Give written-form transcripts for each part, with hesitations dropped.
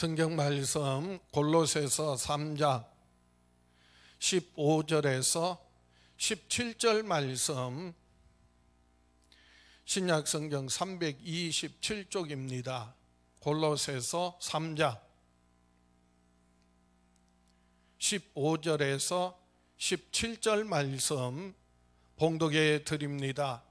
성경 말씀 골로새서 3장 15절에서 17절 말씀, 신약 성경 327쪽입니다. 골로새서 3장 15절에서 17절 말씀 봉독해 드립니다.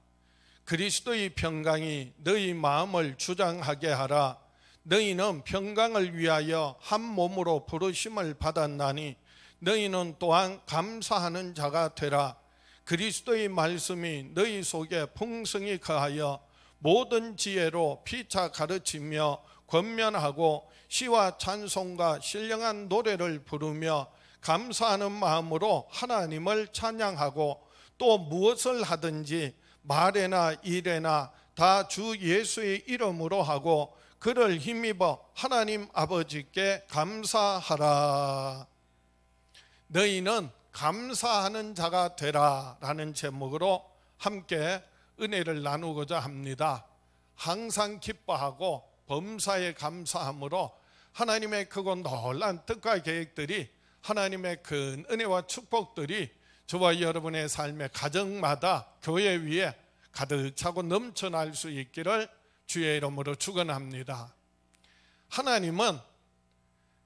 그리스도의 평강이 너희 마음을 주장하게 하라. 너희는 평강을 위하여 한 몸으로 부르심을 받았나니 너희는 또한 감사하는 자가 되라. 그리스도의 말씀이 너희 속에 풍성히 거하여 모든 지혜로 피차 가르치며 권면하고 시와 찬송과 신령한 노래를 부르며 감사하는 마음으로 하나님을 찬양하고, 또 무엇을 하든지 말에나 일에나 다 주 예수의 이름으로 하고 그를 힘입어 하나님 아버지께 감사하라. 너희는 감사하는 자가 되라 라는 제목으로 함께 은혜를 나누고자 합니다. 항상 기뻐하고 범사에 감사함으로 하나님의 크고 놀라운 뜻과 계획들이, 하나님의 큰 은혜와 축복들이 저와 여러분의 삶의 가정마다 교회 위에 가득 차고 넘쳐날 수 있기를 주의 이름으로 축원합니다. 하나님은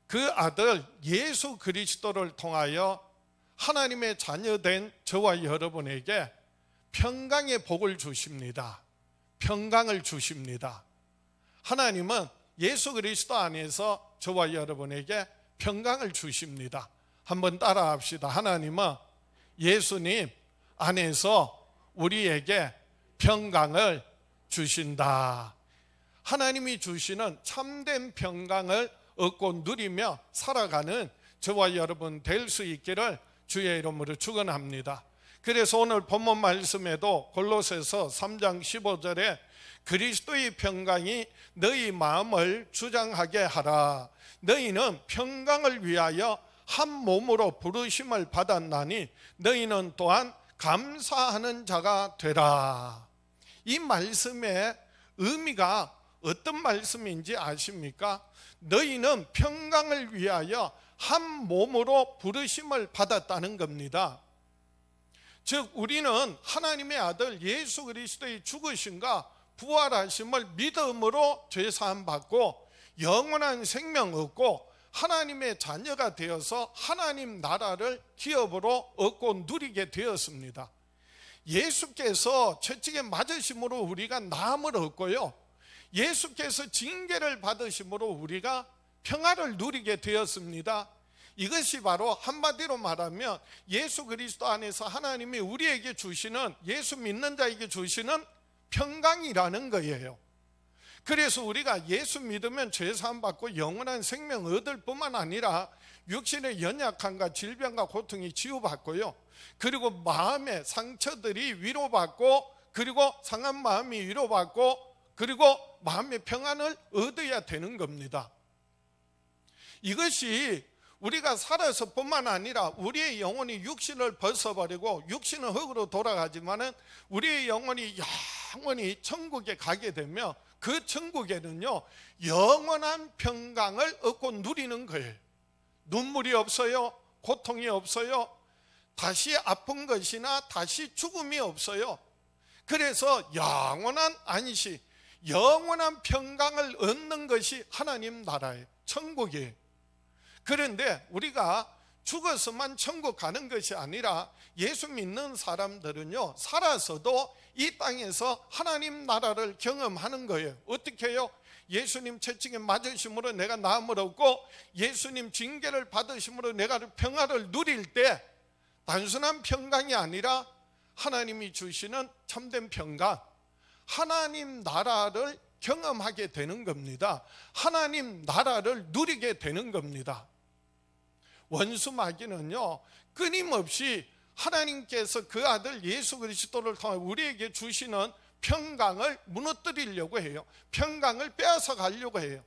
그 아들 예수 그리스도를 통하여 하나님의 자녀된 저와 여러분에게 평강의 복을 주십니다. 평강을 주십니다. 하나님은 예수 그리스도 안에서 저와 여러분에게 평강을 주십니다. 한번 따라합시다. 하나님은 예수님 안에서 우리에게 평강을 주신다. 하나님이 주시는 참된 평강을 얻고 누리며 살아가는 저와 여러분 될 수 있기를 주의 이름으로 축원합니다. 그래서 오늘 본문 말씀에도 골로새서 3장 15절에 그리스도의 평강이 너희 마음을 주장하게 하라. 너희는 평강을 위하여 한 몸으로 부르심을 받았나니 너희는 또한 감사하는 자가 되라. 이 말씀의 의미가 어떤 말씀인지 아십니까? 너희는 평강을 위하여 한 몸으로 부르심을 받았다는 겁니다. 즉 우리는 하나님의 아들 예수 그리스도의 죽으심과 부활하심을 믿음으로 죄사함 받고 영원한 생명 얻고 하나님의 자녀가 되어서 하나님 나라를 기업으로 얻고 누리게 되었습니다. 예수께서 채찍에 맞으심으로 우리가 나음을 얻고요, 예수께서 징계를 받으심으로 우리가 평화를 누리게 되었습니다. 이것이 바로 한마디로 말하면 예수 그리스도 안에서 하나님이 우리에게 주시는, 예수 믿는 자에게 주시는 평강이라는 거예요. 그래서 우리가 예수 믿으면 죄사함 받고 영원한 생명 얻을 뿐만 아니라 육신의 연약함과 질병과 고통이 치유받고요, 그리고 마음의 상처들이 위로받고, 그리고 상한 마음이 위로받고, 그리고 마음의 평안을 얻어야 되는 겁니다. 이것이 우리가 살아서 뿐만 아니라 우리의 영혼이 육신을 벗어버리고 육신은 흙으로 돌아가지만은 우리의 영혼이 영원히 천국에 가게 되면 그 천국에는요 영원한 평강을 얻고 누리는 거예요. 눈물이 없어요. 고통이 없어요. 다시 아픈 것이나 다시 죽음이 없어요. 그래서 영원한 안식, 영원한 평강을 얻는 것이 하나님 나라예요. 천국이에요. 그런데 우리가 죽어서만 천국 가는 것이 아니라 예수 믿는 사람들은요 살아서도 이 땅에서 하나님 나라를 경험하는 거예요. 어떻게 해요? 예수님 채찍에 맞으심으로 내가 나음을 얻고 예수님 징계를 받으심으로 내가 평화를 누릴 때 단순한 평강이 아니라 하나님이 주시는 참된 평강, 하나님 나라를 경험하게 되는 겁니다. 하나님 나라를 누리게 되는 겁니다. 원수 마귀는요 끊임없이 하나님께서 그 아들 예수 그리스도를 통해 우리에게 주시는 평강을 무너뜨리려고 해요. 평강을 빼앗아 가려고 해요.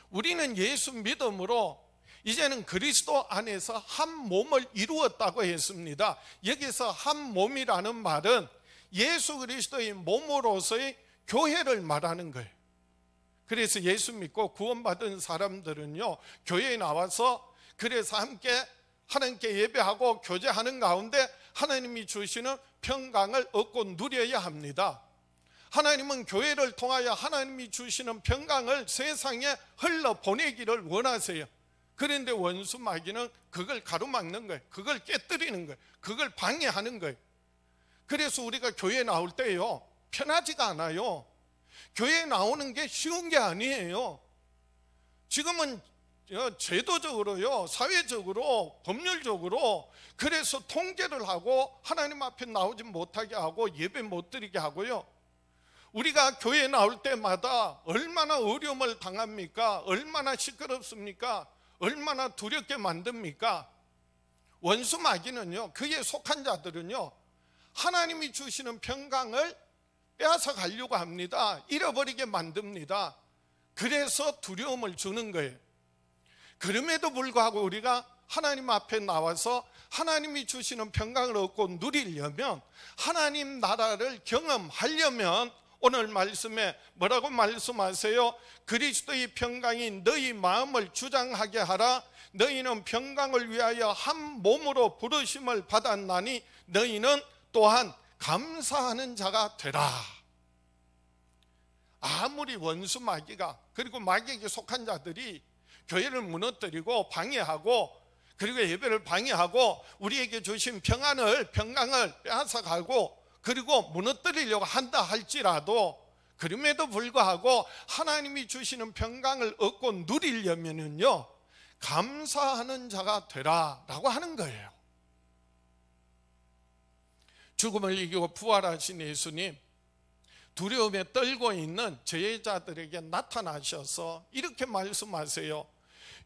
우리는 예수 믿음으로 이제는 그리스도 안에서 한 몸을 이루었다고 했습니다. 여기서 한 몸이라는 말은 예수 그리스도의 몸으로서의 교회를 말하는 거예요. 그래서 예수 믿고 구원받은 사람들은요, 교회에 나와서 그래서 함께 하나님께 예배하고 교제하는 가운데 하나님이 주시는 평강을 얻고 누려야 합니다. 하나님은 교회를 통하여 하나님이 주시는 평강을 세상에 흘러보내기를 원하세요. 그런데 원수 마귀는 그걸 가로막는 거예요. 그걸 깨뜨리는 거예요. 그걸 방해하는 거예요. 그래서 우리가 교회에 나올 때요, 편하지가 않아요. 교회에 나오는 게 쉬운 게 아니에요. 지금은 제도적으로요, 사회적으로, 법률적으로 그래서 통제를 하고 하나님 앞에 나오지 못하게 하고 예배 못 드리게 하고요. 우리가 교회에 나올 때마다 얼마나 어려움을 당합니까? 얼마나 시끄럽습니까? 얼마나 두렵게 만듭니까? 원수 마귀는요, 그에 속한 자들은요, 하나님이 주시는 평강을 빼앗아 가려고 합니다. 잃어버리게 만듭니다. 그래서 두려움을 주는 거예요. 그럼에도 불구하고 우리가 하나님 앞에 나와서 하나님이 주시는 평강을 얻고 누리려면, 하나님 나라를 경험하려면 오늘 말씀에 뭐라고 말씀하세요? 그리스도의 평강이 너희 마음을 주장하게 하라. 너희는 평강을 위하여 한 몸으로 부르심을 받았나니 너희는 또한 감사하는 자가 되라. 아무리 원수 마귀가, 그리고 마귀에게 속한 자들이 교회를 무너뜨리고 방해하고, 그리고 예배를 방해하고 우리에게 주신 평강을 빼앗아가고 그리고 무너뜨리려고 한다 할지라도, 그럼에도 불구하고 하나님이 주시는 평강을 얻고 누리려면은요, 감사하는 자가 되라 라고 하는 거예요. 죽음을 이기고 부활하신 예수님, 두려움에 떨고 있는 제자들에게 나타나셔서 이렇게 말씀하세요.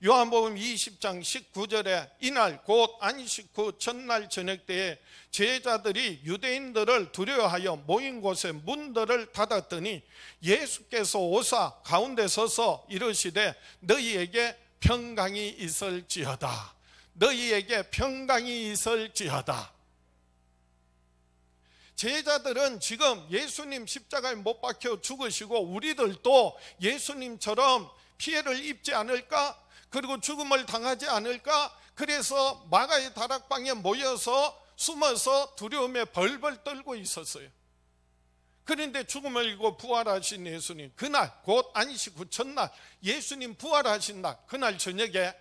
요한복음 20장 19절에 이날 곧 안식 후 첫날 저녁 때에 제자들이 유대인들을 두려워하여 모인 곳에 문들을 닫았더니 예수께서 오사 가운데 서서 이르시되 너희에게 평강이 있을지어다. 너희에게 평강이 있을지어다. 제자들은 지금 예수님 십자가에 못 박혀 죽으시고 우리들도 예수님처럼 피해를 입지 않을까? 그리고 죽음을 당하지 않을까? 그래서 마가의 다락방에 모여서 숨어서 두려움에 벌벌 떨고 있었어요. 그런데 죽음을 이기고 부활하신 예수님, 그날 곧 안식 후 첫날 예수님 부활하신 날, 그날 저녁에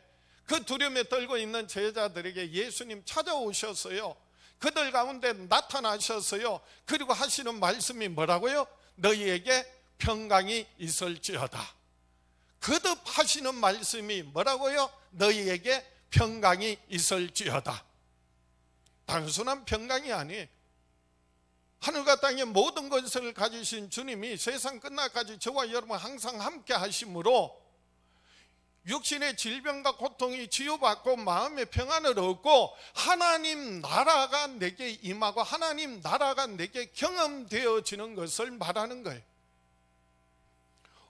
그 두려움에 떨고 있는 제자들에게 예수님 찾아오셨어요. 그들 가운데 나타나셨어요. 그리고 하시는 말씀이 뭐라고요? 너희에게 평강이 있을지어다. 거듭 하시는 말씀이 뭐라고요? 너희에게 평강이 있을지어다. 단순한 평강이 아니에요. 하늘과 땅의 모든 것을 가지신 주님이 세상 끝날까지 저와 여러분 항상 함께 하심으로 육신의 질병과 고통이 치유받고 마음의 평안을 얻고 하나님 나라가 내게 임하고 하나님 나라가 내게 경험되어지는 것을 말하는 거예요.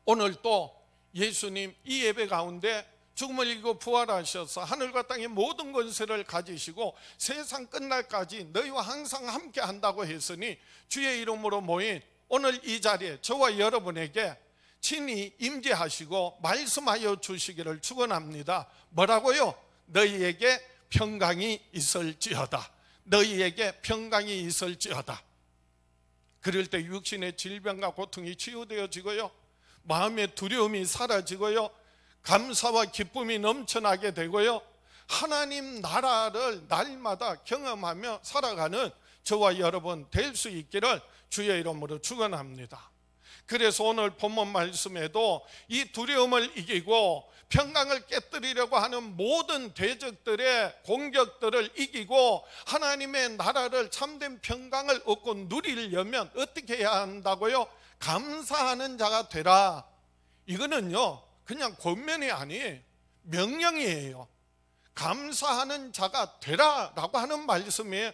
오늘 또 예수님 이 예배 가운데 죽음을 이기고 부활하셔서 하늘과 땅의 모든 권세를 가지시고 세상 끝날까지 너희와 항상 함께 한다고 했으니 주의 이름으로 모인 오늘 이 자리에 저와 여러분에게 친히 임재하시고 말씀하여 주시기를 축원합니다. 뭐라고요? 너희에게 평강이 있을지어다. 너희에게 평강이 있을지어다. 그럴 때 육신의 질병과 고통이 치유되어지고요, 마음의 두려움이 사라지고요, 감사와 기쁨이 넘쳐나게 되고요, 하나님 나라를 날마다 경험하며 살아가는 저와 여러분 될 수 있기를 주의 이름으로 축원합니다. 그래서 오늘 본문 말씀에도 이 두려움을 이기고 평강을 깨뜨리려고 하는 모든 대적들의 공격들을 이기고 하나님의 나라를 참된 평강을 얻고 누리려면 어떻게 해야 한다고요? 감사하는 자가 되라. 이거는요 그냥 권면이 아니에요. 명령이에요. 감사하는 자가 되라 라고 하는 말씀이에요.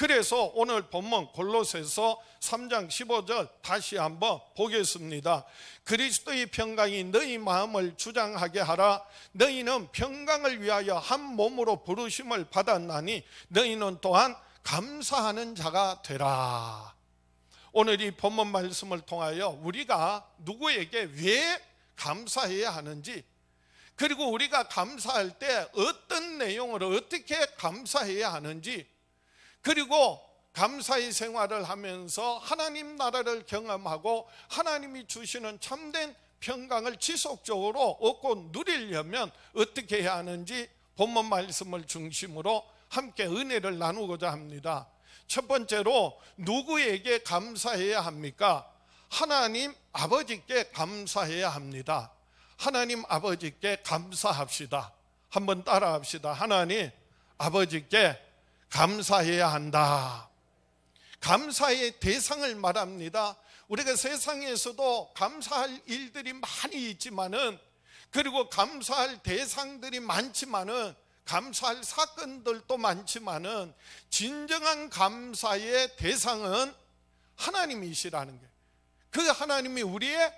그래서 오늘 본문 골로새서 3장 15절 다시 한번 보겠습니다. 그리스도의 평강이 너희 마음을 주장하게 하라. 너희는 평강을 위하여 한 몸으로 부르심을 받았나니 너희는 또한 감사하는 자가 되라. 오늘 이 본문 말씀을 통하여 우리가 누구에게 왜 감사해야 하는지, 그리고 우리가 감사할 때 어떤 내용으로 어떻게 감사해야 하는지, 그리고 감사의 생활을 하면서 하나님 나라를 경험하고 하나님이 주시는 참된 평강을 지속적으로 얻고 누리려면 어떻게 해야 하는지 본문 말씀을 중심으로 함께 은혜를 나누고자 합니다. 첫 번째로 누구에게 감사해야 합니까? 하나님 아버지께 감사해야 합니다. 하나님 아버지께 감사합시다. 한번 따라합시다. 하나님 아버지께 감사해야 한다. 감사의 대상을 말합니다. 우리가 세상에서도 감사할 일들이 많이 있지만은, 그리고 감사할 대상들이 많지만은, 감사할 사건들도 많지만은, 진정한 감사의 대상은 하나님이시라는 거예요. 그 하나님이 우리의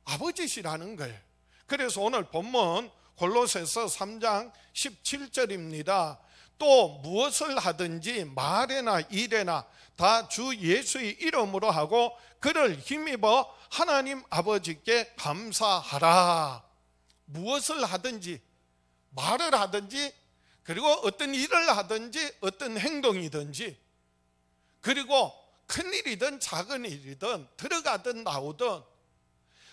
아버지시라는 거예요. 그래서 오늘 본문 골로새서 3장 17절입니다. 또 무엇을 하든지 말에나 일에나 다 주 예수의 이름으로 하고 그를 힘입어 하나님 아버지께 감사하라. 무엇을 하든지, 말을 하든지, 그리고 어떤 일을 하든지, 어떤 행동이든지, 그리고 큰 일이든 작은 일이든 들어가든 나오든,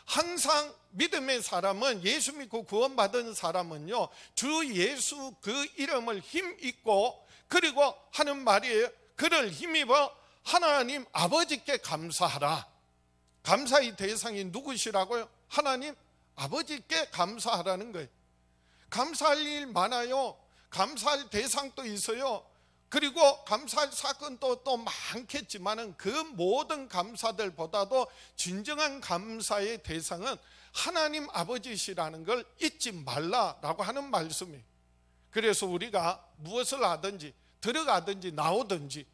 항상 믿음의 사람은, 예수 믿고 구원받은 사람은요, 주 예수 그 이름을 힘입고, 그리고 하는 말이에요. 그를 힘입어 하나님 아버지께 감사하라. 감사의 대상이 누구시라고요? 하나님 아버지께 감사하라는 거예요. 감사할 일 많아요. 감사할 대상도 있어요. 그리고 감사할 사건도 또 많겠지만은, 그 모든 감사들보다도 진정한 감사의 대상은 하나님 아버지시라는 걸 잊지 말라라고 하는 말씀이에요. 그래서 우리가 무엇을 하든지, 들어가든지 나오든지,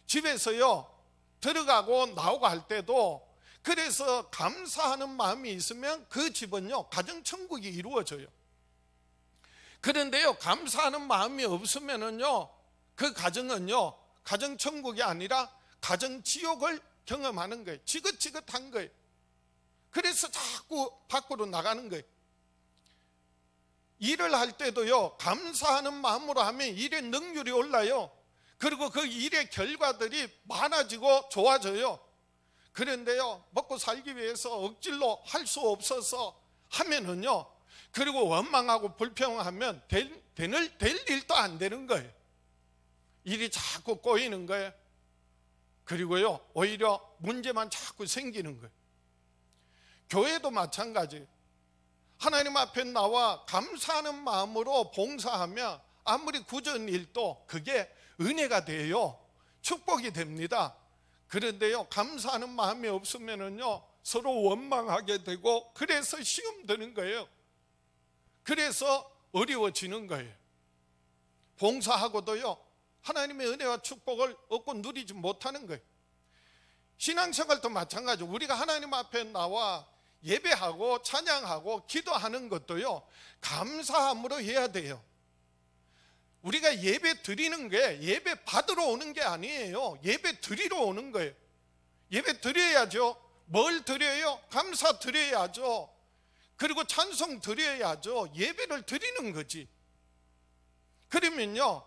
집에서요 들어가고 나오고 할 때도, 그래서 감사하는 마음이 있으면 그 집은요 가정천국이 이루어져요. 그런데요 감사하는 마음이 없으면은요 그 가정은요 가정천국이 아니라 가정지옥을 경험하는 거예요. 지긋지긋한 거예요. 그래서 자꾸 밖으로 나가는 거예요. 일을 할 때도요 감사하는 마음으로 하면 일의 능률이 올라요. 그리고 그 일의 결과들이 많아지고 좋아져요. 그런데요 먹고 살기 위해서 억지로 할 수 없어서 하면은요, 그리고 원망하고 불평하면 될 일도 안 되는 거예요. 일이 자꾸 꼬이는 거예요. 그리고요 오히려 문제만 자꾸 생기는 거예요. 교회도 마찬가지예요. 하나님 앞에 나와 감사하는 마음으로 봉사하면 아무리 굳은 일도 그게 은혜가 돼요. 축복이 됩니다. 그런데요 감사하는 마음이 없으면은요 서로 원망하게 되고, 그래서 시험 드는 거예요. 그래서 어려워지는 거예요. 봉사하고도요 하나님의 은혜와 축복을 얻고 누리지 못하는 거예요. 신앙생활도 마찬가지. 우리가 하나님 앞에 나와 예배하고 찬양하고 기도하는 것도요 감사함으로 해야 돼요. 우리가 예배 드리는 게 예배 받으러 오는 게 아니에요. 예배 드리러 오는 거예요. 예배 드려야죠. 뭘 드려요? 감사 드려야죠. 그리고 찬송 드려야죠. 예배를 드리는 거지. 그러면요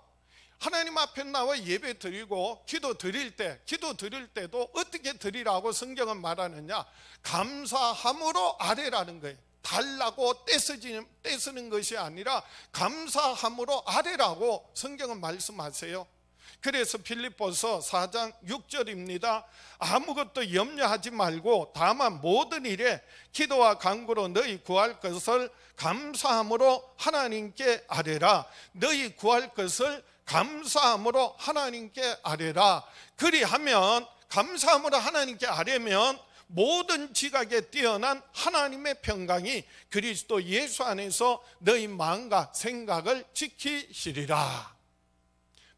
하나님 앞에 나와 예배 드리고 기도 드릴 때도 어떻게 드리라고 성경은 말하느냐? 감사함으로 아뢰라는 거예요. 달라고 떼쓰는 것이 아니라 감사함으로 아뢰라고 성경은 말씀하세요. 그래서 빌립보서 4장 6절입니다. 아무것도 염려하지 말고 다만 모든 일에 기도와 간구로 너희 구할 것을 감사함으로 하나님께 아뢰라. 너희 구할 것을 감사함으로 하나님께 아뢰라. 그리하면, 감사함으로 하나님께 아뢰면 모든 지각에 뛰어난 하나님의 평강이 그리스도 예수 안에서 너희 마음과 생각을 지키시리라.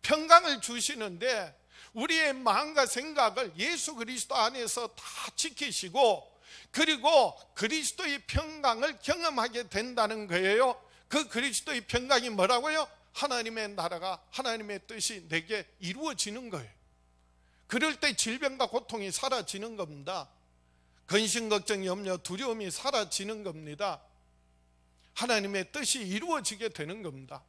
평강을 주시는데 우리의 마음과 생각을 예수 그리스도 안에서 다 지키시고, 그리고 그리스도의 평강을 경험하게 된다는 거예요. 그 그리스도의 평강이 뭐라고요? 하나님의 나라가, 하나님의 뜻이 내게 이루어지는 거예요. 그럴 때 질병과 고통이 사라지는 겁니다. 근심, 걱정, 염려, 두려움이 사라지는 겁니다. 하나님의 뜻이 이루어지게 되는 겁니다.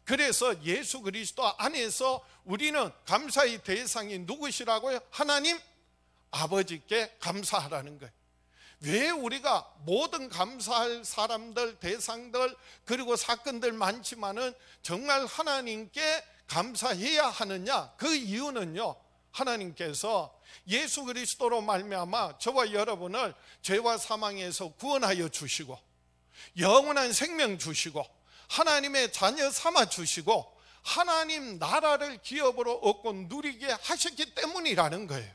그래서 예수 그리스도 안에서 우리는 감사의 대상이 누구시라고요? 하나님 아버지께 감사하라는 거예요. 왜 우리가 모든 감사할 사람들, 대상들, 그리고 사건들 많지만은 정말 하나님께 감사해야 하느냐? 그 이유는요, 하나님께서 예수 그리스도로 말미암아 저와 여러분을 죄와 사망에서 구원하여 주시고 영원한 생명 주시고 하나님의 자녀 삼아 주시고 하나님 나라를 기업으로 얻고 누리게 하셨기 때문이라는 거예요.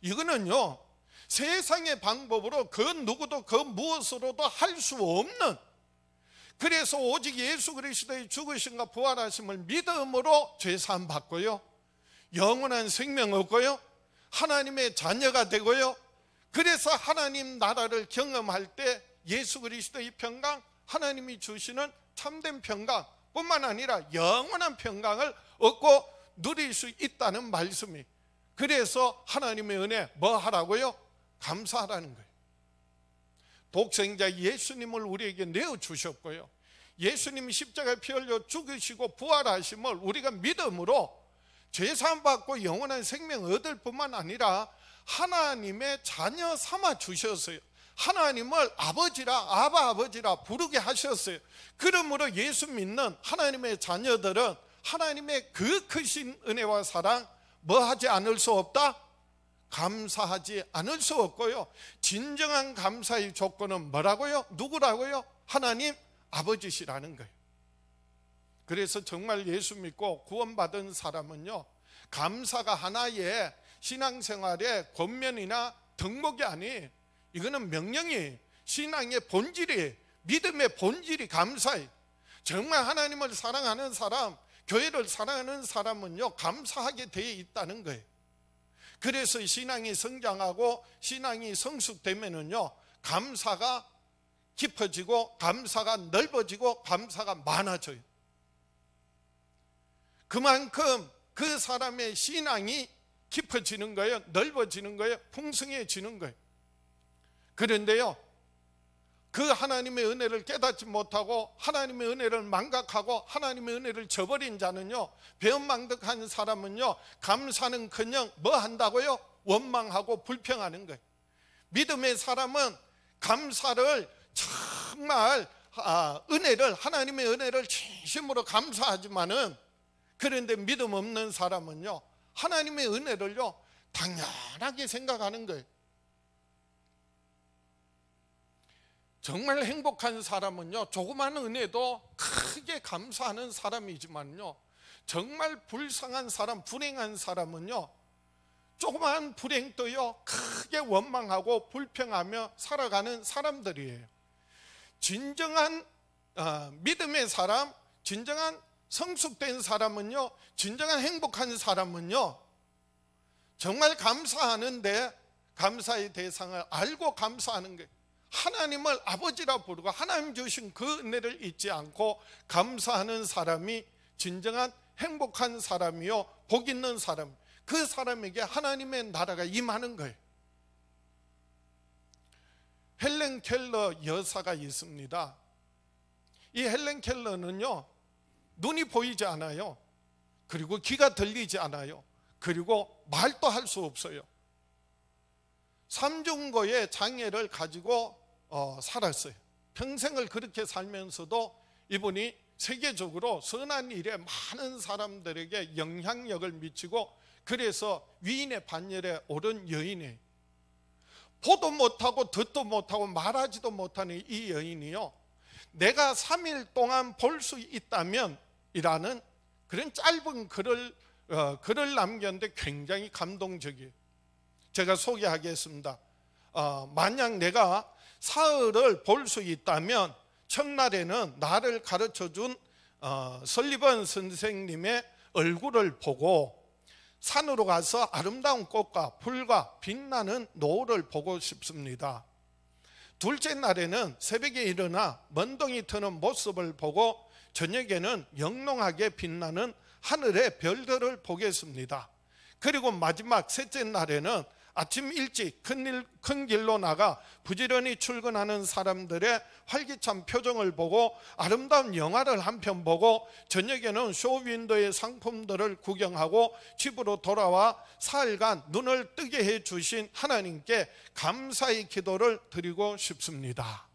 이거는요, 세상의 방법으로 그 누구도 그 무엇으로도 할 수 없는, 그래서 오직 예수 그리스도의 죽으심과 부활하심을 믿음으로 죄사함 받고요, 영원한 생명 얻고요, 하나님의 자녀가 되고요, 그래서 하나님 나라를 경험할 때 예수 그리스도의 평강, 하나님이 주시는 참된 평강 뿐만 아니라 영원한 평강을 얻고 누릴 수 있다는 말씀이, 그래서 하나님의 은혜 뭐 하라고요? 감사하라는 거예요. 독생자 예수님을 우리에게 내어주셨고요, 예수님이 십자가에 피 흘려 죽으시고 부활하심을 우리가 믿음으로 죄사함 받고 영원한 생명 얻을 뿐만 아니라 하나님의 자녀 삼아 주셨어요. 하나님을 아버지라, 아바 아버지라 부르게 하셨어요. 그러므로 예수 믿는 하나님의 자녀들은 하나님의 그 크신 은혜와 사랑 뭐 하지 않을 수 없다? 감사하지 않을 수 없고요, 진정한 감사의 조건은 뭐라고요? 누구라고요? 하나님 아버지시라는 거예요. 그래서 정말 예수 믿고 구원받은 사람은요, 감사가 하나의 신앙생활의 권면이나 덕목이 아니, 이거는 명령이, 신앙의 본질이, 믿음의 본질이 감사예요. 정말 하나님을 사랑하는 사람, 교회를 사랑하는 사람은요, 감사하게 되어 있다는 거예요. 그래서 신앙이 성장하고 신앙이 성숙되면은요, 감사가 깊어지고 감사가 넓어지고 감사가 많아져요. 그만큼 그 사람의 신앙이 깊어지는 거예요, 넓어지는 거예요, 풍성해지는 거예요. 그런데요, 그 하나님의 은혜를 깨닫지 못하고 하나님의 은혜를 망각하고 하나님의 은혜를 저버린 자는요, 배은망덕한 사람은요, 감사는커녕 뭐 한다고요? 원망하고 불평하는 거예요. 믿음의 사람은 감사를 정말 은혜를, 하나님의 은혜를 진심으로 감사하지만은, 그런데 믿음 없는 사람은요, 하나님의 은혜를요 당연하게 생각하는 거예요. 정말 행복한 사람은요, 조그마한 은혜도 크게 감사하는 사람이지만요, 정말 불쌍한 사람, 불행한 사람은요, 조그마한 불행도요 크게 원망하고 불평하며 살아가는 사람들이에요. 진정한 믿음의 사람, 진정한 성숙된 사람은요, 진정한 행복한 사람은요, 정말 감사하는데 감사의 대상을 알고 감사하는 거예요. 하나님을 아버지라 부르고 하나님 주신 그 은혜를 잊지 않고 감사하는 사람이 진정한 행복한 사람이요, 복 있는 사람, 그 사람에게 하나님의 나라가 임하는 거예요. 헬렌 켈러 여사가 있습니다. 이 헬렌 켈러는요, 눈이 보이지 않아요. 그리고 귀가 들리지 않아요. 그리고 말도 할 수 없어요. 삼중고의 장애를 가지고 살았어요. 평생을 그렇게 살면서도 이분이 세계적으로 선한 일에 많은 사람들에게 영향력을 미치고, 그래서 위인의 반열에 오른 여인이에요. 보도 못하고 듣도 못하고 말하지도 못하는 이 여인이요, 내가 3일 동안 볼 수 있다면 이라는 그런 짧은 글을 남겼는데 굉장히 감동적이에요. 제가 소개하겠습니다. 만약 내가 사흘을 볼 수 있다면 첫날에는 나를 가르쳐준 설리번 선생님의 얼굴을 보고 산으로 가서 아름다운 꽃과 풀과 빛나는 노을을 보고 싶습니다. 둘째 날에는 새벽에 일어나 먼동이 트는 모습을 보고 저녁에는 영롱하게 빛나는 하늘의 별들을 보겠습니다. 그리고 마지막 셋째 날에는 아침 일찍 큰 길로 나가 부지런히 출근하는 사람들의 활기찬 표정을 보고 아름다운 영화를 한 편 보고 저녁에는 쇼윈도의 상품들을 구경하고 집으로 돌아와 사흘간 눈을 뜨게 해주신 하나님께 감사의 기도를 드리고 싶습니다.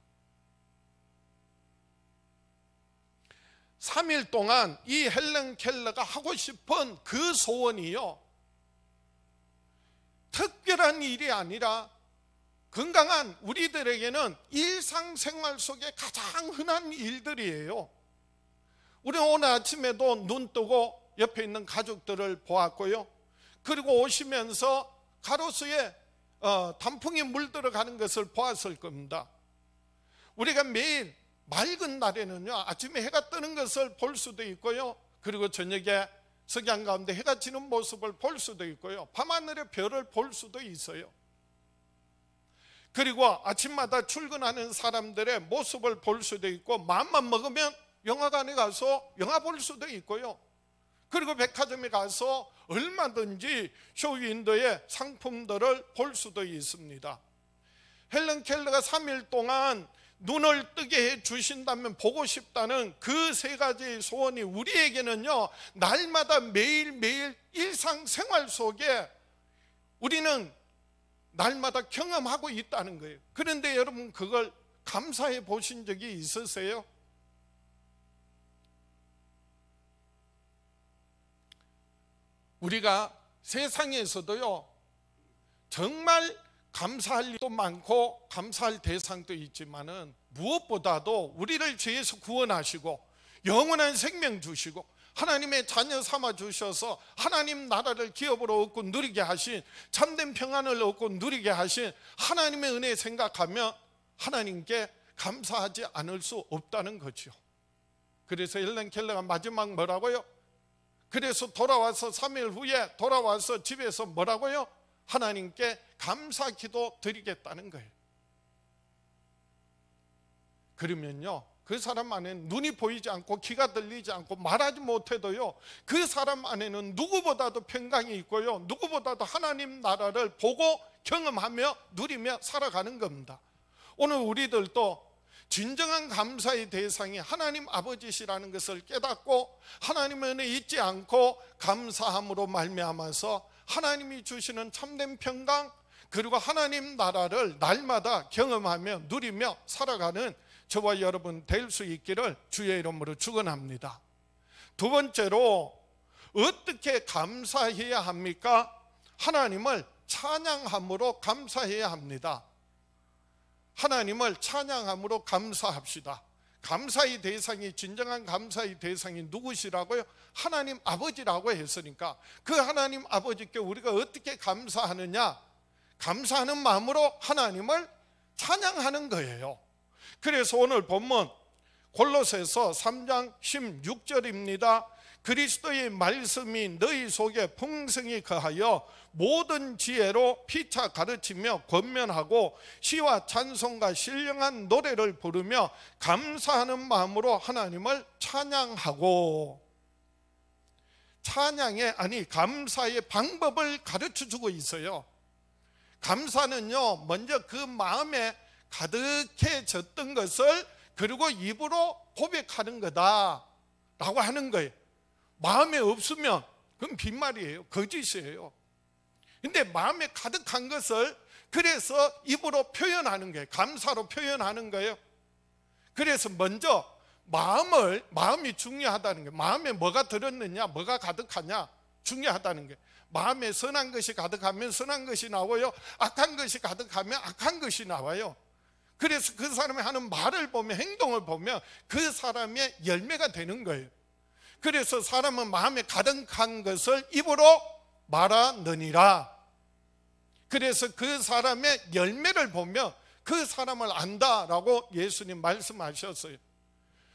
3일 동안 이 헬런 켈러가 하고 싶은 그 소원이요, 특별한 일이 아니라 건강한 우리들에게는 일상생활 속에 가장 흔한 일들이에요. 우리는 오늘 아침에도 눈 뜨고 옆에 있는 가족들을 보았고요, 그리고 오시면서 가로수에 단풍이 물들어가는 것을 보았을 겁니다. 우리가 매일 맑은 날에는요, 아침에 해가 뜨는 것을 볼 수도 있고요, 그리고 저녁에 석양 가운데 해가 지는 모습을 볼 수도 있고요, 밤하늘의 별을 볼 수도 있어요. 그리고 아침마다 출근하는 사람들의 모습을 볼 수도 있고, 마음만 먹으면 영화관에 가서 영화 볼 수도 있고요, 그리고 백화점에 가서 얼마든지 쇼윈도의 상품들을 볼 수도 있습니다. 헬런 켈러가 3일 동안 눈을 뜨게 해 주신다면 보고 싶다는 그 세 가지 소원이 우리에게는요, 날마다 매일매일 일상생활 속에 우리는 날마다 경험하고 있다는 거예요. 그런데 여러분, 그걸 감사해 보신 적이 있으세요? 우리가 세상에서도요, 정말 감사할 일도 많고 감사할 대상도 있지만은 무엇보다도 우리를 죄에서 구원하시고 영원한 생명 주시고 하나님의 자녀 삼아 주셔서 하나님 나라를 기업으로 얻고 누리게 하신, 참된 평안을 얻고 누리게 하신 하나님의 은혜 생각하며 하나님께 감사하지 않을 수 없다는 거죠. 그래서 헬런 켈러가 마지막 뭐라고요? 그래서 돌아와서 3일 후에 돌아와서 집에서 뭐라고요? 하나님께 감사 기도 드리겠다는 거예요. 그러면요, 그 사람 안에는 눈이 보이지 않고 귀가 들리지 않고 말하지 못해도요, 그 사람 안에는 누구보다도 평강이 있고요, 누구보다도 하나님 나라를 보고 경험하며 누리며 살아가는 겁니다. 오늘 우리들도 진정한 감사의 대상이 하나님 아버지시라는 것을 깨닫고 하나님의 은혜 잊지 않고 감사함으로 말미암아서 하나님이 주시는 참된 평강, 그리고 하나님 나라를 날마다 경험하며 누리며 살아가는 저와 여러분 될 수 있기를 주의 이름으로 축원합니다. 두 번째로, 어떻게 감사해야 합니까? 하나님을 찬양함으로 감사해야 합니다. 하나님을 찬양함으로 감사합시다. 감사의 대상이, 진정한 감사의 대상이 누구시라고요? 하나님 아버지라고 했으니까 그 하나님 아버지께 우리가 어떻게 감사하느냐? 감사하는 마음으로 하나님을 찬양하는 거예요. 그래서 오늘 본문 골로새서 3장 16절입니다. 그리스도의 말씀이 너희 속에 풍성히 거하여 모든 지혜로 피차 가르치며 권면하고 시와 찬송과 신령한 노래를 부르며 감사하는 마음으로 하나님을 찬양하고, 찬양의, 아니 감사의 방법을 가르쳐주고 있어요. 감사는요, 먼저 그 마음에 가득해졌던 것을 그리고 입으로 고백하는 거다라고 하는 거예요. 마음에 없으면 그건 빈말이에요, 거짓이에요. 근데 마음에 가득한 것을 그래서 입으로 표현하는 거예요. 감사로 표현하는 거예요. 그래서 먼저 마음이 중요하다는 거예요. 마음에 뭐가 들었느냐, 뭐가 가득하냐 중요하다는 거예요. 마음에 선한 것이 가득하면 선한 것이 나와요, 악한 것이 가득하면 악한 것이 나와요. 그래서 그 사람이 하는 말을 보면, 행동을 보면 그 사람의 열매가 되는 거예요. 그래서 사람은 마음에 가득한 것을 입으로 말하느니라. 그래서 그 사람의 열매를 보면 그 사람을 안다라고 예수님 말씀하셨어요.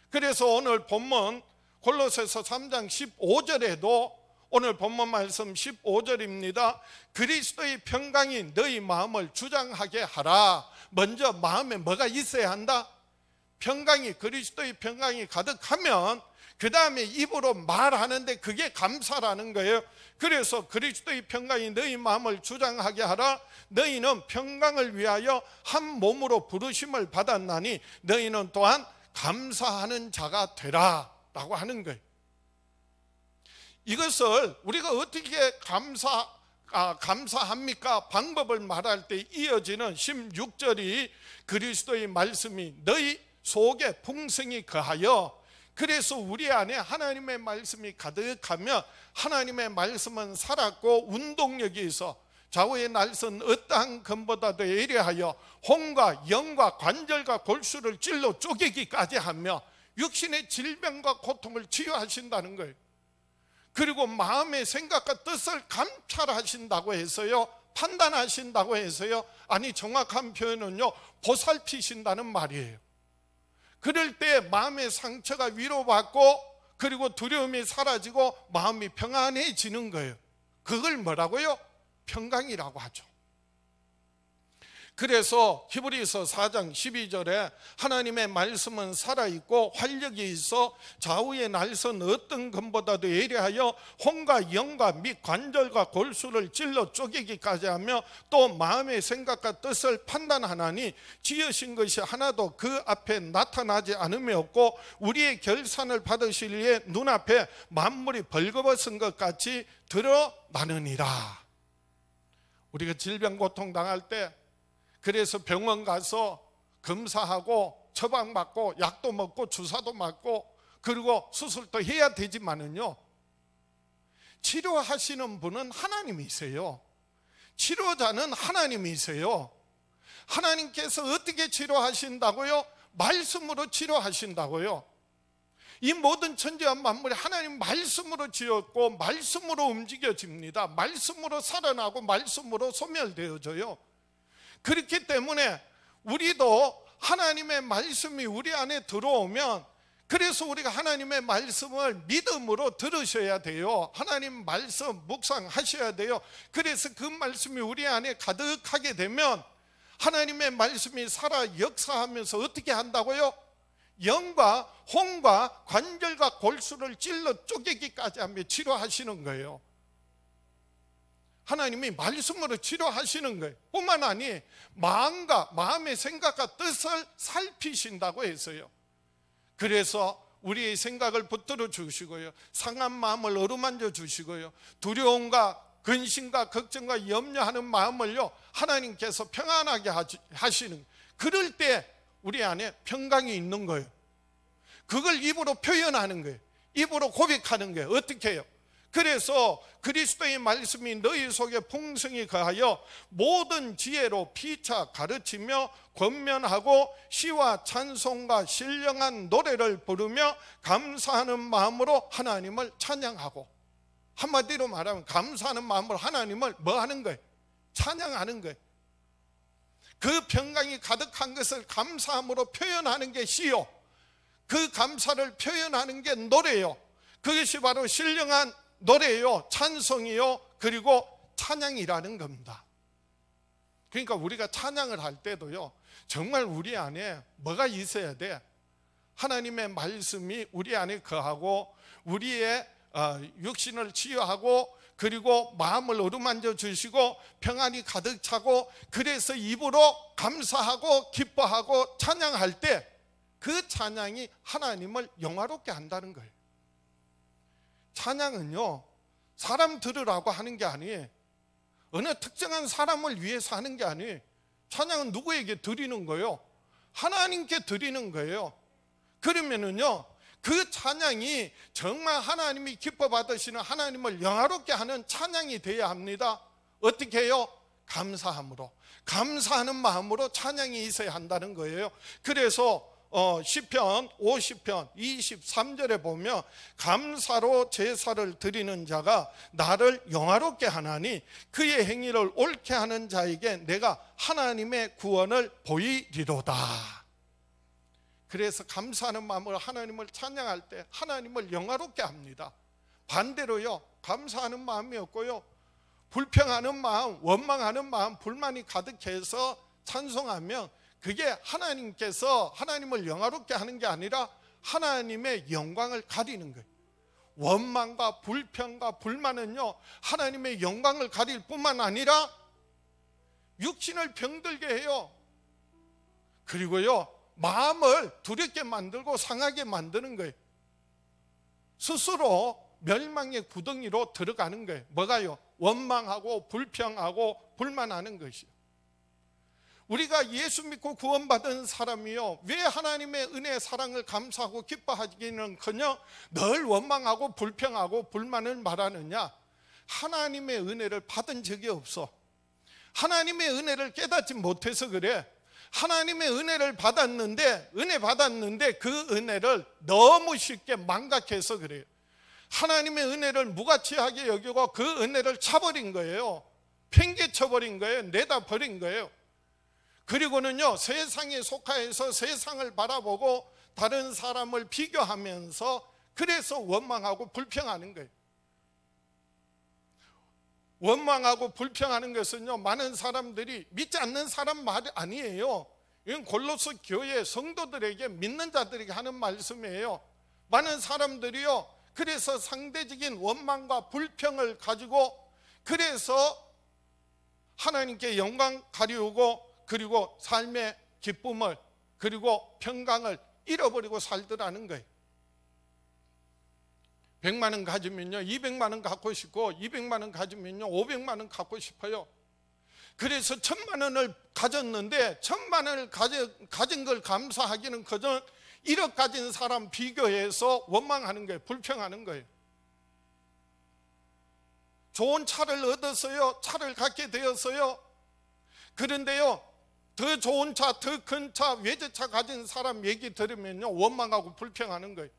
그래서 오늘 본문 골로새서 3장 15절에도 오늘 본문 말씀 15절입니다. 그리스도의 평강이 너희 마음을 주장하게 하라. 먼저 마음에 뭐가 있어야 한다? 평강이, 그리스도의 평강이 가득하면 그 다음에 입으로 말하는데 그게 감사라는 거예요. 그래서 그리스도의 평강이 너희 마음을 주장하게 하라. 너희는 평강을 위하여 한 몸으로 부르심을 받았나니 너희는 또한 감사하는 자가 되라 라고 하는 거예요. 이것을 우리가 어떻게 감사합니까? 방법을 말할 때 이어지는 16절이 그리스도의 말씀이 너희 속에 풍성히 거하여, 그래서 우리 안에 하나님의 말씀이 가득하면 하나님의 말씀은 살았고 운동력이 있어 좌우의 날선 어떠한 검보다도 예리하여 혼과 영과 관절과 골수를 찔러 쪼개기까지 하며 육신의 질병과 고통을 치유하신다는 거예요. 그리고 마음의 생각과 뜻을 감찰하신다고 해서요, 판단하신다고 해서요, 아니 정확한 표현은요, 보살피신다는 말이에요. 그럴 때 마음의 상처가 위로받고 그리고 두려움이 사라지고 마음이 평안해지는 거예요. 그걸 뭐라고요? 평강이라고 하죠. 그래서 히브리서 4장 12절에 하나님의 말씀은 살아있고 활력이 있어 좌우의 날선 어떤 검보다도 예리하여 혼과 영과 및 관절과 골수를 찔러 쪼개기까지 하며 또 마음의 생각과 뜻을 판단하나니 지으신 것이 하나도 그 앞에 나타나지 않음이 없고 우리의 결산을 받으실 이의 눈앞에 만물이 벌거벗은 것 같이 드러나느니라. 우리가 질병 고통 당할 때 그래서 병원 가서 검사하고 처방받고 약도 먹고 주사도 맞고 그리고 수술도 해야 되지만은요, 치료하시는 분은 하나님이세요. 치료자는 하나님이세요. 하나님께서 어떻게 치료하신다고요? 말씀으로 치료하신다고요. 이 모든 천지와 만물이 하나님 말씀으로 지었고 말씀으로 움직여집니다. 말씀으로 살아나고 말씀으로 소멸되어져요. 그렇기 때문에 우리도 하나님의 말씀이 우리 안에 들어오면, 그래서 우리가 하나님의 말씀을 믿음으로 들으셔야 돼요. 하나님 말씀 묵상하셔야 돼요. 그래서 그 말씀이 우리 안에 가득하게 되면 하나님의 말씀이 살아 역사하면서 어떻게 한다고요? 영과 혼과 관절과 골수를 찔러 쪼개기까지 하며 치료하시는 거예요. 하나님이 말씀으로 치료하시는 거예요. 뿐만 아니 마음과 마음의 생각과 뜻을 살피신다고 했어요. 그래서 우리의 생각을 붙들어 주시고요, 상한 마음을 어루만져 주시고요, 두려움과 근심과 걱정과 염려하는 마음을요 하나님께서 평안하게 하시는, 그럴 때 우리 안에 평강이 있는 거예요. 그걸 입으로 표현하는 거예요. 입으로 고백하는 거예요. 어떻게 해요? 그래서 그리스도의 말씀이 너희 속에 풍성히 거하여 모든 지혜로 피차 가르치며 권면하고 시와 찬송과 신령한 노래를 부르며 감사하는 마음으로 하나님을 찬양하고, 한마디로 말하면 감사하는 마음으로 하나님을 뭐 하는 거예요? 찬양하는 거예요. 그 평강이 가득한 것을 감사함으로 표현하는 게 시요, 그 감사를 표현하는 게 노래요. 그것이 바로 신령한 노래요, 찬송이요, 그리고 찬양이라는 겁니다. 그러니까 우리가 찬양을 할 때도요 정말 우리 안에 뭐가 있어야 돼? 하나님의 말씀이 우리 안에 거하고 우리의 육신을 치유하고 그리고 마음을 어루만져 주시고 평안이 가득 차고, 그래서 입으로 감사하고 기뻐하고 찬양할 때 그 찬양이 하나님을 영화롭게 한다는 거예요. 찬양은요 사람 들으라고 하는 게 아니에요. 어느 특정한 사람을 위해서 하는 게 아니에요. 찬양은 누구에게 드리는 거예요? 하나님께 드리는 거예요. 그러면은요 그 찬양이 정말 하나님이 기뻐 받으시는, 하나님을 영화롭게 하는 찬양이 되어야 합니다. 어떻게 해요? 감사함으로, 감사하는 마음으로 찬양이 있어야 한다는 거예요. 그래서 시편 50편 23절에 보면 감사로 제사를 드리는 자가 나를 영화롭게 하나니 그의 행위를 옳게 하는 자에게 내가 하나님의 구원을 보이리로다. 그래서 감사하는 마음으로 하나님을 찬양할 때 하나님을 영화롭게 합니다. 반대로요 감사하는 마음이 없고요 불평하는 마음, 원망하는 마음, 불만이 가득해서 찬송하면 그게 하나님께서 하나님을 영화롭게 하는 게 아니라 하나님의 영광을 가리는 거예요. 원망과 불평과 불만은요, 하나님의 영광을 가릴 뿐만 아니라 육신을 병들게 해요. 그리고요, 마음을 두렵게 만들고 상하게 만드는 거예요. 스스로 멸망의 구덩이로 들어가는 거예요. 뭐가요? 원망하고 불평하고 불만하는 것이요. 우리가 예수 믿고 구원받은 사람이요, 왜 하나님의 은혜 사랑을 감사하고 기뻐하기는커녕 늘 원망하고 불평하고 불만을 말하느냐? 하나님의 은혜를 받은 적이 없어. 하나님의 은혜를 깨닫지 못해서 그래. 하나님의 은혜를 받았는데, 은혜 받았는데 그 은혜를 너무 쉽게 망각해서 그래요. 하나님의 은혜를 무가치하게 여기고 그 은혜를 차버린 거예요. 팽개쳐버린 거예요. 내다버린 거예요. 그리고는요, 세상에 속하여서 세상을 바라보고 다른 사람을 비교하면서 그래서 원망하고 불평하는 거예요. 원망하고 불평하는 것은요, 많은 사람들이 믿지 않는 사람 말이 아니에요. 이건 골로새 교회 성도들에게, 믿는 자들에게 하는 말씀이에요. 많은 사람들이요, 그래서 상대적인 원망과 불평을 가지고 그래서 하나님께 영광 가리우고 그리고 삶의 기쁨을 그리고 평강을 잃어버리고 살더라는 거예요. 100만 원 가지면요 200만 원 갖고 싶고, 200만 원 가지면요 500만 원 갖고 싶어요. 그래서 1000만 원을 가졌는데 1000만 원을 가진 걸 감사하기는 그저 1억 가진 사람 비교해서 원망하는 거예요. 불평하는 거예요. 좋은 차를 얻었어요. 차를 갖게 되었어요. 그런데요, 더 좋은 차, 더 큰 차, 외제차 가진 사람 얘기 들으면요 원망하고 불평하는 거예요.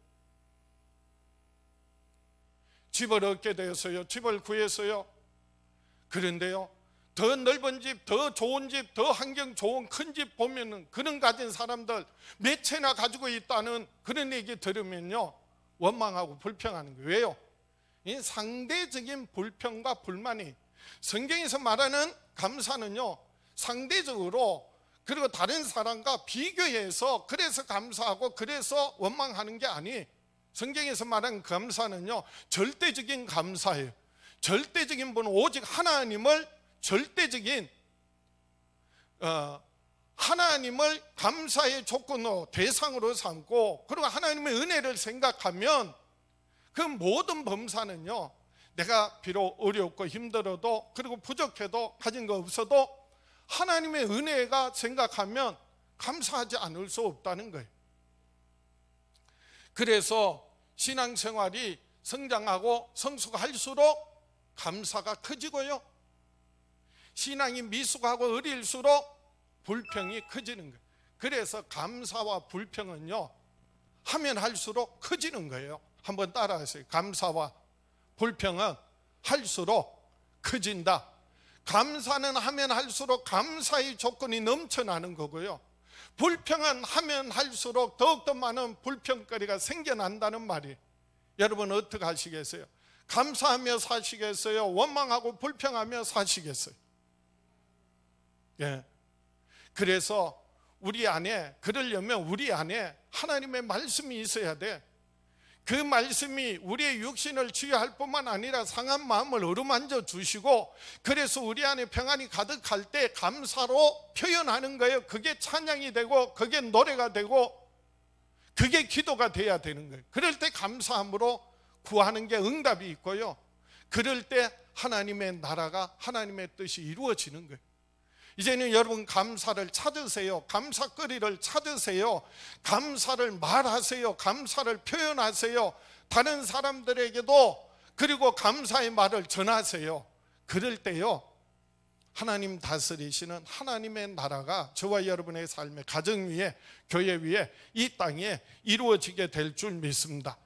집을 얻게 되었어요. 집을 구했어요. 그런데요, 더 넓은 집, 더 좋은 집, 더 환경 좋은 큰 집 보면은 그런 가진 사람들 몇 채나 가지고 있다는 그런 얘기 들으면요 원망하고 불평하는 거예요. 왜요? 이 상대적인 불평과 불만이, 성경에서 말하는 감사는요 상대적으로, 그리고 다른 사람과 비교해서 그래서 감사하고 그래서 원망하는 게 아니, 성경에서 말하는 감사는요 절대적인 감사예요. 절대적인 분은 오직 하나님을 절대적인 하나님을 감사의 조건으로 대상으로 삼고, 그리고 하나님의 은혜를 생각하면 그 모든 범사는요, 내가 비록 어렵고 힘들어도 그리고 부족해도 가진 거 없어도 하나님의 은혜가 생각하면 감사하지 않을 수 없다는 거예요. 그래서 신앙생활이 성장하고 성숙할수록 감사가 커지고요, 신앙이 미숙하고 어릴수록 불평이 커지는 거예요. 그래서 감사와 불평은요 하면 할수록 커지는 거예요. 한번 따라하세요. 감사와 불평은 할수록 커진다. 감사는 하면 할수록 감사의 조건이 넘쳐나는 거고요, 불평은 하면 할수록 더욱더 많은 불평거리가 생겨난다는 말이에요. 여러분 어떻게 하시겠어요? 감사하며 사시겠어요? 원망하고 불평하며 사시겠어요? 예. 그래서 우리 안에, 그러려면 우리 안에 하나님의 말씀이 있어야 돼. 그 말씀이 우리의 육신을 치유할 뿐만 아니라 상한 마음을 어루만져 주시고, 그래서 우리 안에 평안이 가득할 때 감사로 표현하는 거예요. 그게 찬양이 되고 그게 노래가 되고 그게 기도가 돼야 되는 거예요. 그럴 때 감사함으로 구하는 게 응답이 있고요, 그럴 때 하나님의 나라가, 하나님의 뜻이 이루어지는 거예요. 이제는 여러분 감사를 찾으세요. 감사거리를 찾으세요. 감사를 말하세요. 감사를 표현하세요. 다른 사람들에게도 그리고 감사의 말을 전하세요. 그럴 때요 하나님 다스리시는 하나님의 나라가 저와 여러분의 삶의 가정 위에, 교회 위에, 이 땅에 이루어지게 될 줄 믿습니다.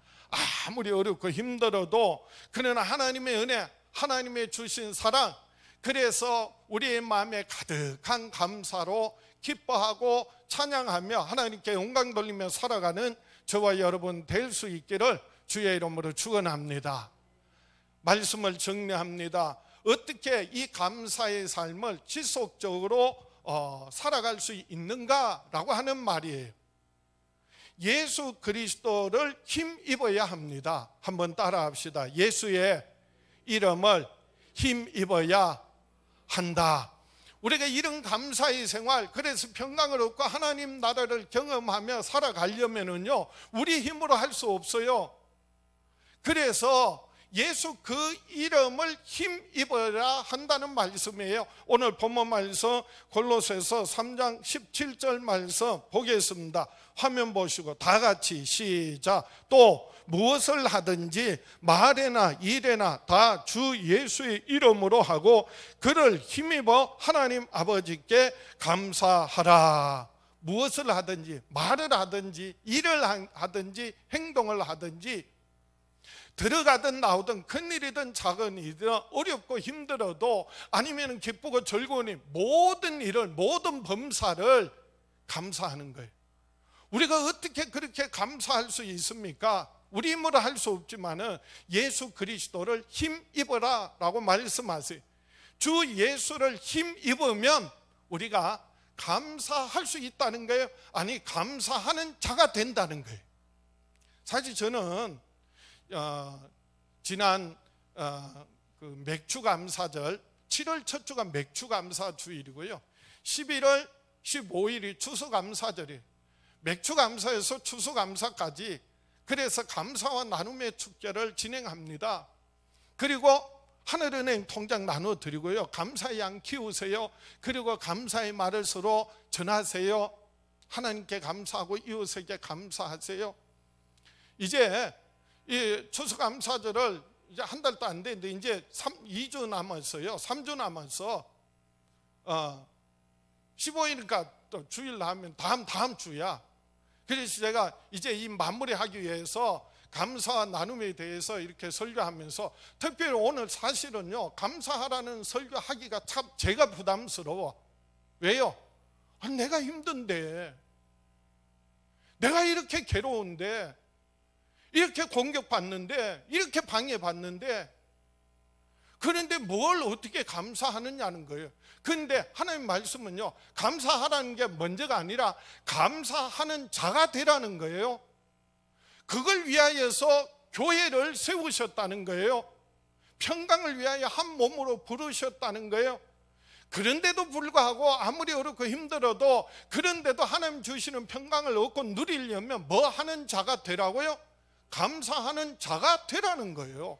아무리 어렵고 힘들어도 그러나 하나님의 은혜, 하나님의 주신 사랑, 그래서 우리의 마음에 가득한 감사로 기뻐하고 찬양하며 하나님께 영광 돌리며 살아가는 저와 여러분 될 수 있기를 주의 이름으로 축원합니다. 말씀을 정리합니다. 어떻게 이 감사의 삶을 지속적으로 살아갈 수 있는가라고 하는 말이에요. 예수 그리스도를 힘입어야 합니다. 한번 따라합시다. 예수의 이름을 힘입어야 한다. 우리가 이런 감사의 생활, 그래서 평강을 얻고 하나님 나라를 경험하며 살아가려면은요, 우리 힘으로 할 수 없어요. 그래서 예수 그 이름을 힘입어야 한다는 말씀이에요. 오늘 본문 말씀 골로새서 3장 17절 말씀 보겠습니다. 화면 보시고 다 같이 시작. 또 무엇을 하든지 말에나 일에나 다 주 예수의 이름으로 하고 그를 힘입어 하나님 아버지께 감사하라. 무엇을 하든지 말을 하든지 일을 하든지 행동을 하든지 들어가든 나오든 큰일이든 작은 일이든 어렵고 힘들어도 아니면 기쁘고 즐거운 모든 일을 모든 범사를 감사하는 거예요. 우리가 어떻게 그렇게 감사할 수 있습니까? 우리 힘으로 할 수 없지만은 예수 그리스도를 힘입어라 라고 말씀하세요. 주 예수를 힘입으면 우리가 감사할 수 있다는 거예요. 아니 감사하는 자가 된다는 거예요. 사실 저는 지난 그 맥주감사절 7월 첫 주가 맥주감사 주일이고요. 11월 15일이 추수감사절이에요. 맥주감사에서 추수감사까지 그래서 감사와 나눔의 축제를 진행합니다. 그리고 하늘은행 통장 나눠드리고요. 감사의 양 키우세요. 그리고 감사의 말을 서로 전하세요. 하나님께 감사하고 이웃에게 감사하세요. 이제 이 추수감사절을 이제 한 달도 안 됐는데 이제 2주 남았어요. 3주 남아서 15일이니까 또 주일 나면 다음 주야. 그래서 제가 이제 이 마무리하기 위해서 감사와 나눔에 대해서 이렇게 설교하면서 특별히 오늘 사실은요, 감사하라는 설교하기가 참 제가 부담스러워. 왜요? 내가 힘든데, 내가 이렇게 괴로운데, 이렇게 공격받는데, 이렇게 방해받는데, 그런데 뭘 어떻게 감사하느냐는 거예요. 그런데 하나님 말씀은요, 감사하라는 게 먼저가 아니라 감사하는 자가 되라는 거예요. 그걸 위하여서 교회를 세우셨다는 거예요. 평강을 위하여 한 몸으로 부르셨다는 거예요. 그런데도 불구하고 아무리 어렵고 힘들어도 그런데도 하나님 주시는 평강을 얻고 누리려면 뭐 하는 자가 되라고요? 감사하는 자가 되라는 거예요.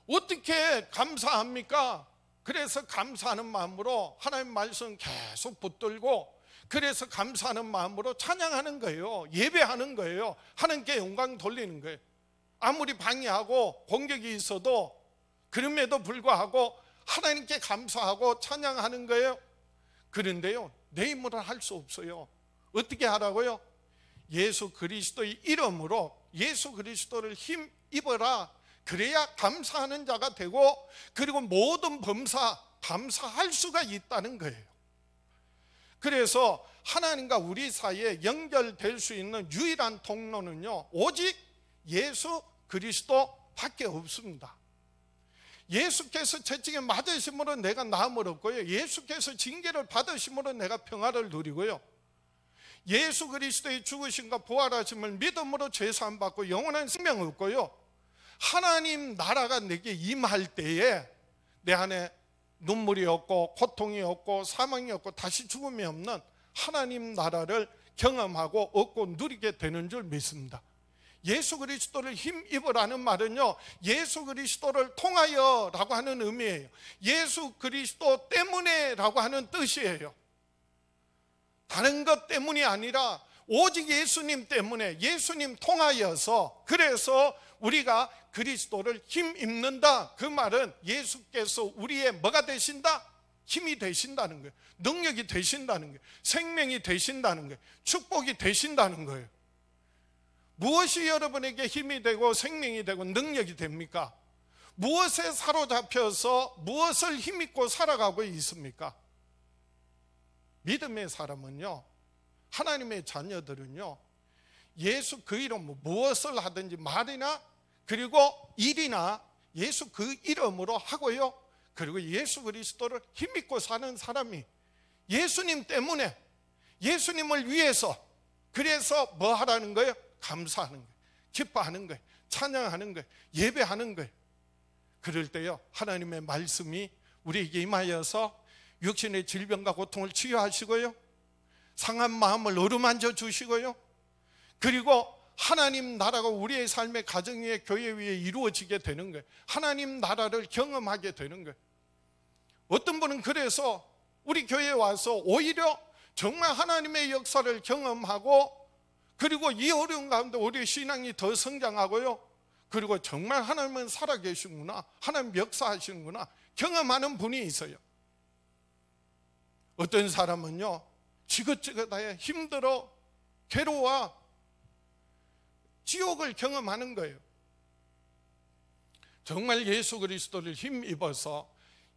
어떻게 감사합니까? 그래서 감사하는 마음으로 하나님 말씀 계속 붙들고, 그래서 감사하는 마음으로 찬양하는 거예요. 예배하는 거예요. 하나님께 영광 돌리는 거예요. 아무리 방해하고 공격이 있어도 그럼에도 불구하고 하나님께 감사하고 찬양하는 거예요. 그런데요, 내 힘으로 할 수 없어요. 어떻게 하라고요? 예수 그리스도의 이름으로 예수 그리스도를 힘입어라. 그래야 감사하는 자가 되고, 그리고 모든 범사 감사할 수가 있다는 거예요. 그래서 하나님과 우리 사이에 연결될 수 있는 유일한 통로는요, 오직 예수 그리스도밖에 없습니다. 예수께서 채찍에 맞으심으로 내가 나음을 얻고요, 예수께서 징계를 받으심으로 내가 평화를 누리고요, 예수 그리스도의 죽으심과 부활하심을 믿음으로 죄사함 받고 영원한 생명을 얻고요, 하나님 나라가 내게 임할 때에 내 안에 눈물이 없고 고통이 없고 사망이 없고 다시 죽음이 없는 하나님 나라를 경험하고 얻고 누리게 되는 줄 믿습니다. 예수 그리스도를 힘입으라는 말은요, 예수 그리스도를 통하여 라고 하는 의미예요. 예수 그리스도 때문에 라고 하는 뜻이에요. 다른 것 때문이 아니라 오직 예수님 때문에, 예수님 통하여서, 그래서 우리가 그리스도를 힘입는다. 그 말은 예수께서 우리의 뭐가 되신다? 힘이 되신다는 거예요. 능력이 되신다는 거예요. 생명이 되신다는 거예요. 축복이 되신다는 거예요. 무엇이 여러분에게 힘이 되고 생명이 되고 능력이 됩니까? 무엇에 사로잡혀서 무엇을 힘입고 살아가고 있습니까? 믿음의 사람은요, 하나님의 자녀들은요, 예수 그 이름 무엇을 하든지 말이나 그리고 일이나 예수 그 이름으로 하고요, 그리고 예수 그리스도를 힘입고 사는 사람이 예수님 때문에, 예수님을 위해서 그래서 뭐 하라는 거예요? 감사하는 거예요. 기뻐하는 거예요. 찬양하는 거예요. 예배하는 거예요. 그럴 때요, 하나님의 말씀이 우리에게 임하여서 육신의 질병과 고통을 치유하시고요, 상한 마음을 어루만져 주시고요, 그리고 하나님 나라가 우리의 삶의 가정 위에, 교회 위에 이루어지게 되는 거예요. 하나님 나라를 경험하게 되는 거예요. 어떤 분은 그래서 우리 교회에 와서 오히려 정말 하나님의 역사를 경험하고, 그리고 이 어려운 가운데 우리의 신앙이 더 성장하고요, 그리고 정말 하나님은 살아계시구나, 하나님 역사하시는구나 경험하는 분이 있어요. 어떤 사람은요, 지긋지긋해, 힘들어, 괴로워, 지옥을 경험하는 거예요. 정말 예수 그리스도를 힘입어서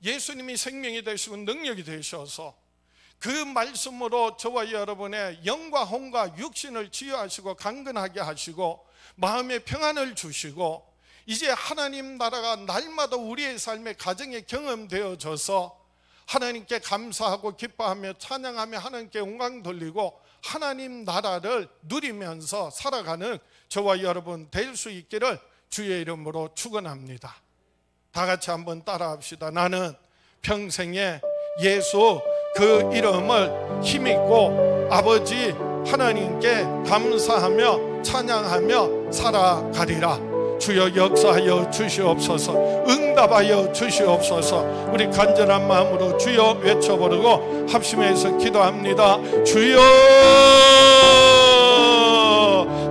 예수님이 생명이 되시고 능력이 되셔서 그 말씀으로 저와 여러분의 영과 혼과 육신을 치유하시고 강건하게 하시고 마음의 평안을 주시고, 이제 하나님 나라가 날마다 우리의 삶의 가정에 경험되어져서 하나님께 감사하고 기뻐하며 찬양하며 하나님께 영광 돌리고 하나님 나라를 누리면서 살아가는 저와 여러분 될 수 있기를 주의 이름으로 축원합니다. 다 같이 한번 따라합시다. 나는 평생에 예수 그 이름을 힘입고 아버지 하나님께 감사하며 찬양하며 살아가리라. 주여 역사하여 주시옵소서, 응답하여 주시옵소서. 우리 간절한 마음으로 주여 외쳐보르고 합심해서 기도합니다. 주여,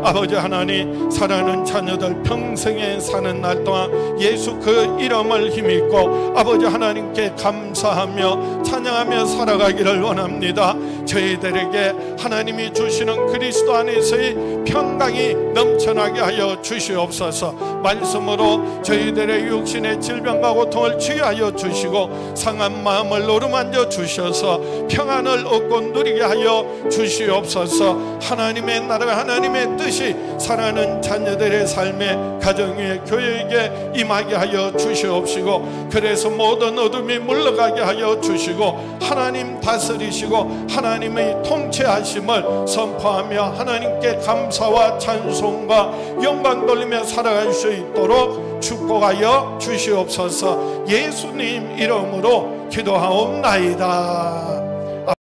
아버지 하나님, 사랑하는 자녀들 평생에 사는 날 동안 예수 그 이름을 힘입고 아버지 하나님께 감사하며 찬양하며 살아가기를 원합니다. 저희들에게 하나님이 주시는 그리스도 안에서의 평강이 넘쳐나게 하여 주시옵소서. 말씀으로 저희들의 육신의 질병과 고통을 치유하여 주시고 상한 마음을 어루만져 주셔서 평안을 얻고 누리게 하여 주시옵소서. 하나님의 나라가, 하나님의 뜻이 사랑하는 자녀들의 삶에, 가정 위에, 교회에게 임하게 하여 주시옵시고, 그래서 모든 어둠이 물러가게 하여 주시고 하나님 다스리시고 하나님의 통치하심을 선포하며 하나님께 감사와 찬송과 영광 돌리며 살아갈 수 있도록 축복하여 주시옵소서. 예수님 이름으로 기도하옵나이다.